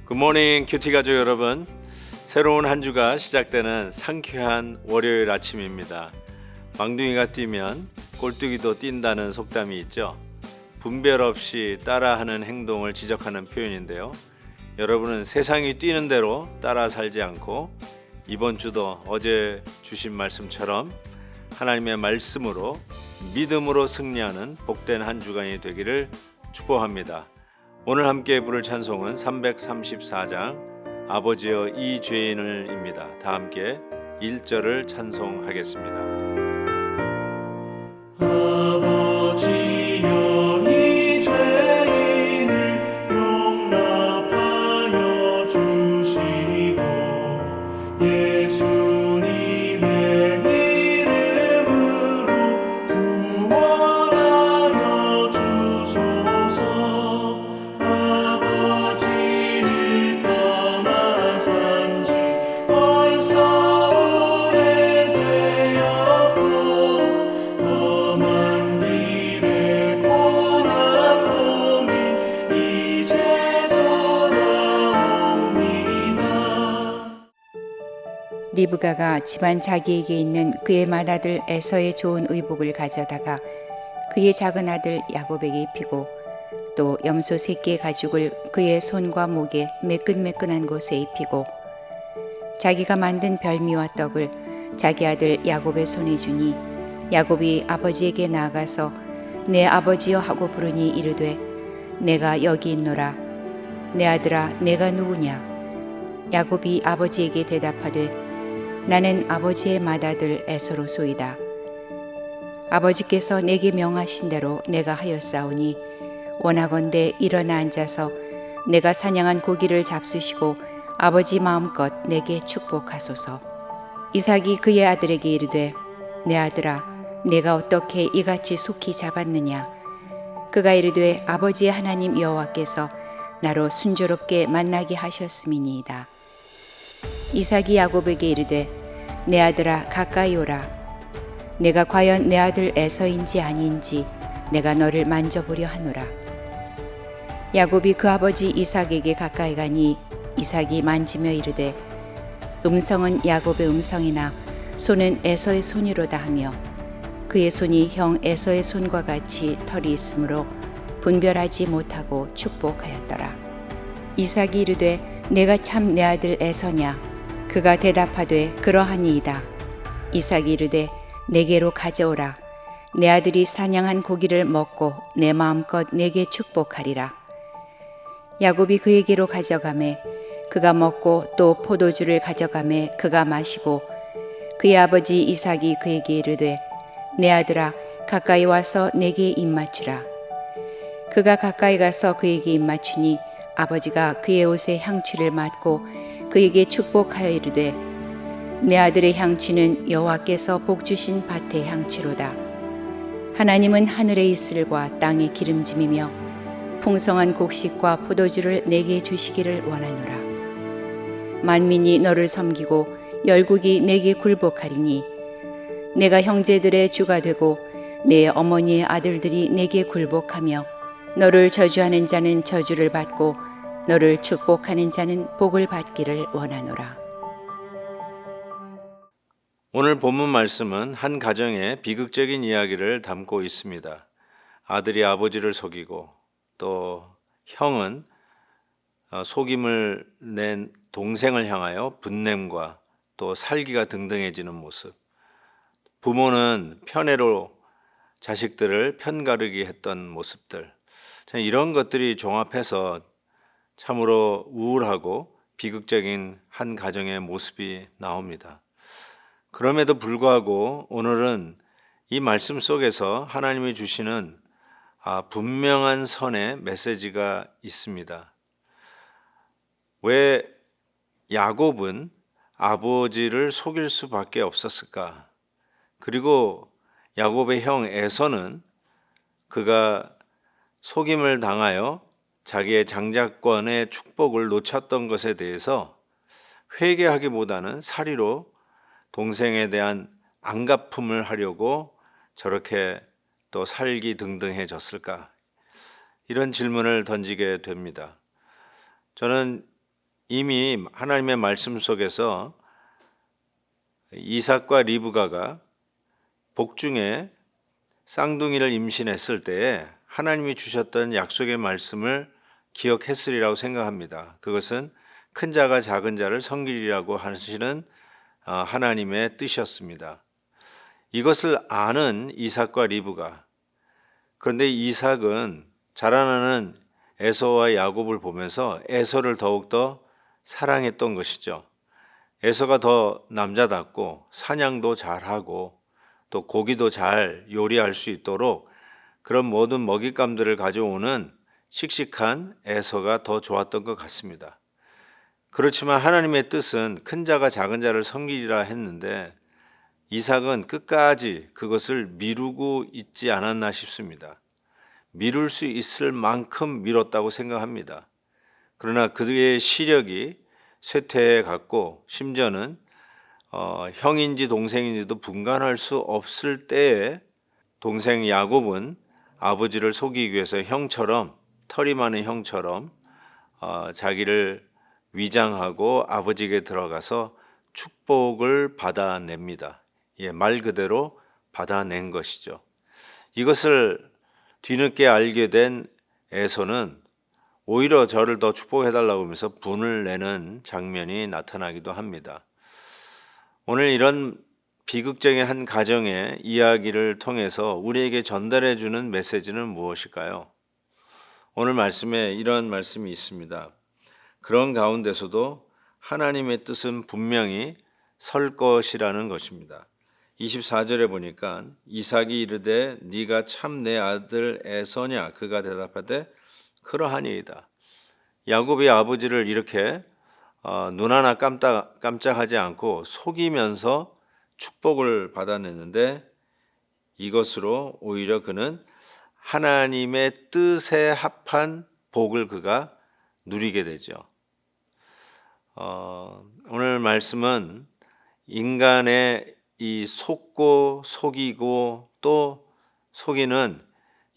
굿모닝 큐티 가족 여러분, 새로운 한 주가 시작되는 상쾌한 월요일 아침입니다. 망둥이가 뛰면 꼴뚜기도 뛴다는 속담이 있죠. 분별 없이 따라하는 행동을 지적하는 표현인데요. 여러분은 세상이 뛰는 대로 따라 살지 않고 이번 주도 어제 주신 말씀처럼 하나님의 말씀으로 믿음으로 승리하는 복된 한 주간이 되기를 축복합니다. 오늘 함께 부를 찬송은 334장 아버지여 이 죄인을입니다. 다 함께 1절을 찬송하겠습니다. 아버지여 이 죄인을 용납하여 주시고 예수님의 이름으로 구원하여 주소서. 아버지를 떠나 산지 벌써 오래되었고 험한 길에 고난 몸이 이제 돌아옵니다. 리브가가 집안 자기에게 있는 그의 맏아들 에서의 좋은 의복을 가져다가 그의 작은 아들 야곱에게 입히고 또 염소 새끼의 가죽을 그의 손과 목에 매끈매끈한 곳에 입히고 자기가 만든 별미와 떡을 자기 아들 야곱의 손에 주니 야곱이 아버지에게 나아가서 내 아버지여 하고 부르니 이르되 내가 여기 있노라. 내 아들아 내가 누구냐? 야곱이 아버지에게 대답하되 나는 아버지의 맏아들 에서로소이다. 아버지께서 내게 명하신 대로 내가 하였사오니 원하건대 일어나 앉아서 내가 사냥한 고기를 잡수시고 아버지 마음껏 내게 축복하소서. 이삭이 그의 아들에게 이르되 내 아들아 내가 어떻게 이같이 속히 잡았느냐? 그가 이르되 아버지의 하나님 여호와께서 나로 순조롭게 만나게 하셨음이니이다. 이삭이 야곱에게 이르되 내 아들아 가까이 오라. 내가 과연 내 아들 에서인지 아닌지 내가 너를 만져보려 하노라. 야곱이 그 아버지 이삭에게 가까이 가니 이삭이 만지며 이르되 음성은 야곱의 음성이나 손은 에서의 손이로다 하며 그의 손이 형 에서의 손과 같이 털이 있으므로 분별하지 못하고 축복하였더라. 이삭이 이르되 내가 참 내 아들 에서냐? 그가 대답하되 그러하니이다. 이삭이 이르되 내게로 가져오라. 내 아들이 사냥한 고기를 먹고 내 마음껏 내게 축복하리라. 야곱이 그에게로 가져가매 그가 먹고 또 포도주를 가져가매 그가 마시고 그의 아버지 이삭이 그에게 이르되 내 아들아 가까이 와서 내게 입맞추라. 그가 가까이 가서 그에게 입맞추니 아버지가 그의 옷에 향취를 맡고 그에게 축복하여 이르되 내 아들의 향취는 여호와께서 복주신 밭의 향취로다. 하나님은 하늘의 이슬과 땅의 기름짐이며 풍성한 곡식과 포도주를 내게 주시기를 원하노라. 만민이 너를 섬기고 열국이 내게 굴복하리니 내가 형제들의 주가 되고 내 어머니의 아들들이 내게 굴복하며 너를 저주하는 자는 저주를 받고 너를 축복하는 자는 복을 받기를 원하노라. 오늘 본문 말씀은 한 가정의 비극적인 이야기를 담고 있습니다. 아들이 아버지를 속이고 또 형은 속임을 낸 동생을 향하여 분냄과 또 살기가 등등해지는 모습. 부모는 편애로 자식들을 편가르기 했던 모습들. 이런 것들이 종합해서 참으로 우울하고 비극적인 한 가정의 모습이 나옵니다. 그럼에도 불구하고 오늘은 이 말씀 속에서 하나님이 주시는 분명한 선의 메시지가 있습니다. 왜 야곱은 아버지를 속일 수밖에 없었을까? 그리고 야곱의 형 에서는 그가 속임을 당하여 자기의 장자권의 축복을 놓쳤던 것에 대해서 회개하기보다는 사리로 동생에 대한 안갚음을 하려고 저렇게 또 살기 등등해졌을까? 이런 질문을 던지게 됩니다. 저는 이미 하나님의 말씀 속에서 이삭과 리브가가 복중에 쌍둥이를 임신했을 때에 하나님이 주셨던 약속의 말씀을 기억했으리라고 생각합니다. 그것은 큰 자가 작은 자를 섬기리라고 하시는 하나님의 뜻이었습니다. 이것을 아는 이삭과 리브가, 그런데 이삭은 자라나는 에서와 야곱을 보면서 에서를 더욱더 사랑했던 것이죠. 에서가 더 남자답고 사냥도 잘하고 또 고기도 잘 요리할 수 있도록 그런 모든 먹잇감들을 가져오는 씩씩한 에서가 더 좋았던 것 같습니다. 그렇지만 하나님의 뜻은 큰 자가 작은 자를 섬기리라 했는데 이삭은 끝까지 그것을 미루고 있지 않았나 싶습니다. 미룰 수 있을 만큼 미뤘다고 생각합니다. 그러나 그의 시력이 쇠퇴해 갔고 심지어는 형인지 동생인지도 분간할 수 없을 때에 동생 야곱은 아버지를 속이기 위해서 형처럼, 털이 많은 형처럼 자기를 위장하고 아버지에게 들어가서 축복을 받아냅니다. 말 그대로 받아낸 것이죠. 이것을 뒤늦게 알게 된 에서는 오히려 저를 더 축복해달라고 하면서 분을 내는 장면이 나타나기도 합니다. 오늘 이런 비극적인 한 가정의 이야기를 통해서 우리에게 전달해 주는 메시지는 무엇일까요? 오늘 말씀에 이런 말씀이 있습니다. 그런 가운데서도 하나님의 뜻은 분명히 설 것이라는 것입니다. 24절에 보니까 이삭이 이르되 네가 참 내 아들 에서냐? 그가 대답하되 그러하니이다. 야곱이 아버지를 이렇게 눈 하나 깜짝하지 않고 속이면서 축복을 받아냈는데 이것으로 오히려 그는 하나님의 뜻에 합한 복을 그가 누리게 되죠. 오늘 말씀은 인간의 이 속고 속이고 또 속이는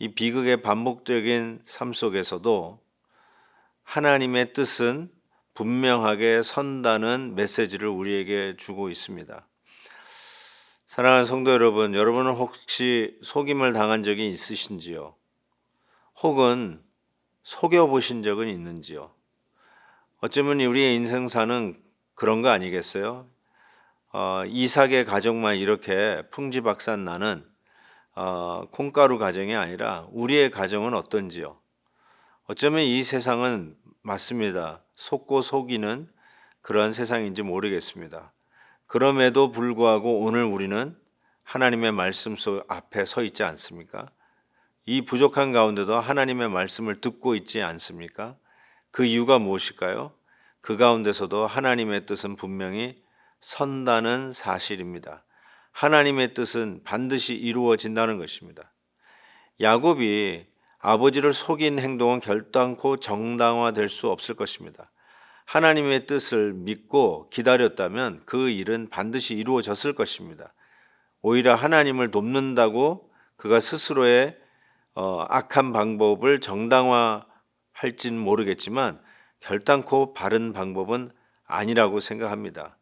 이 비극의 반복적인 삶 속에서도 하나님의 뜻은 분명하게 선다는 메시지를 우리에게 주고 있습니다. 사랑하는 성도 여러분, 여러분은 혹시 속임을 당한 적이 있으신지요? 혹은 속여보신 적은 있는지요? 어쩌면 우리의 인생사는 그런 거 아니겠어요? 이삭의 가정만 이렇게 풍지박산 나는 콩가루 가정이 아니라 우리의 가정은 어떤지요? 어쩌면 이 세상은 맞습니다. 속고 속이는 그런 세상인지 모르겠습니다. 그럼에도 불구하고 오늘 우리는 하나님의 말씀 속 앞에 서 있지 않습니까? 이 부족한 가운데도 하나님의 말씀을 듣고 있지 않습니까? 그 이유가 무엇일까요? 그 가운데서도 하나님의 뜻은 분명히 선다는 사실입니다. 하나님의 뜻은 반드시 이루어진다는 것입니다. 야곱이 아버지를 속인 행동은 결단코 정당화될 수 없을 것입니다. 하나님의 뜻을 믿고 기다렸다면 그 일은 반드시 이루어졌을 것입니다. 오히려 하나님을 돕는다고 그가 스스로의 악한 방법을 정당화할지는 모르겠지만 결단코 바른 방법은 아니라고 생각합니다.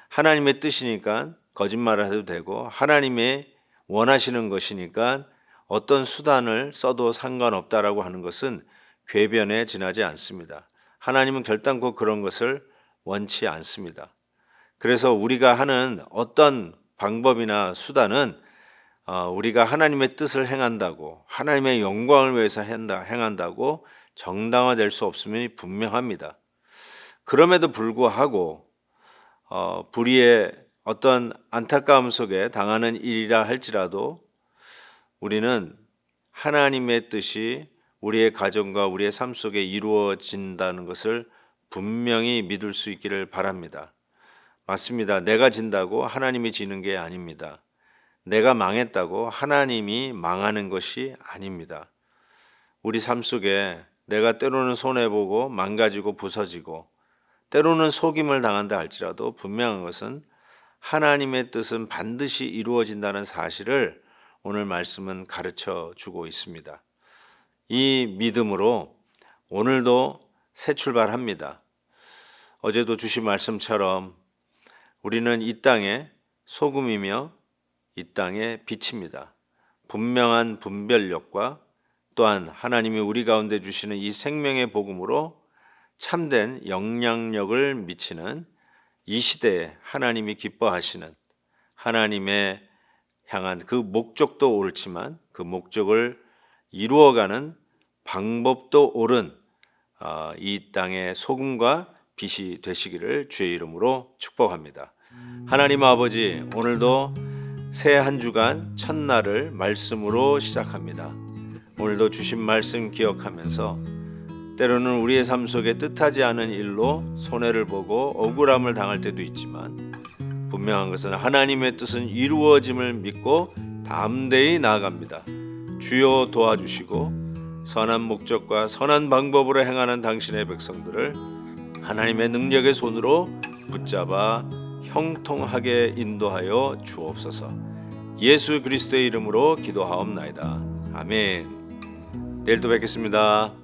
하나님의 뜻이니까 거짓말을 해도 되고 하나님의 원하시는 것이니까 어떤 수단을 써도 상관없다라고 하는 것은 궤변에 지나지 않습니다. 하나님은 결단코 그런 것을 원치 않습니다. 그래서 우리가 하는 어떤 방법이나 수단은 우리가 하나님의 뜻을 행한다고 하나님의 영광을 위해서 행한다고 정당화될 수 없음이 분명합니다. 그럼에도 불구하고 불의의 어떤 안타까움 속에 당하는 일이라 할지라도 우리는 하나님의 뜻이 우리의 가정과 우리의 삶 속에 이루어진다는 것을 분명히 믿을 수 있기를 바랍니다. 맞습니다. 내가 진다고 하나님이 지는 게 아닙니다. 내가 망했다고 하나님이 망하는 것이 아닙니다. 우리 삶 속에 내가 때로는 손해보고 망가지고 부서지고 때로는 속임을 당한다 할지라도 분명한 것은 하나님의 뜻은 반드시 이루어진다는 사실을 오늘 말씀은 가르쳐 주고 있습니다. 이 믿음으로 오늘도 새 출발합니다. 어제도 주신 말씀처럼 우리는 이 땅의 소금이며 이 땅의 빛입니다. 분명한 분별력과 또한 하나님이 우리 가운데 주시는 이 생명의 복음으로 참된 영향력을 미치는 이 시대에 하나님이 기뻐하시는 하나님의 향한 그 목적도 옳지만 그 목적을 이루어가는 방법도 옳은 이 땅의 소금과 빛이 되시기를 주의 이름으로 축복합니다. 하나님 아버지, 오늘도 새 한 주간 첫날을 말씀으로 시작합니다. 오늘도 주신 말씀 기억하면서 때로는 우리의 삶 속에 뜻하지 않은 일로 손해를 보고 억울함을 당할 때도 있지만 분명한 것은 하나님의 뜻은 이루어짐을 믿고 담대히 나아갑니다. 주여 도와주시고 선한 목적과 선한 방법으로 행하는 당신의 백성들을 하나님의 능력의 손으로 붙잡아 형통하게 인도하여 주옵소서. 예수 그리스도의 이름으로 기도하옵나이다. 아멘. 내일 또 뵙겠습니다.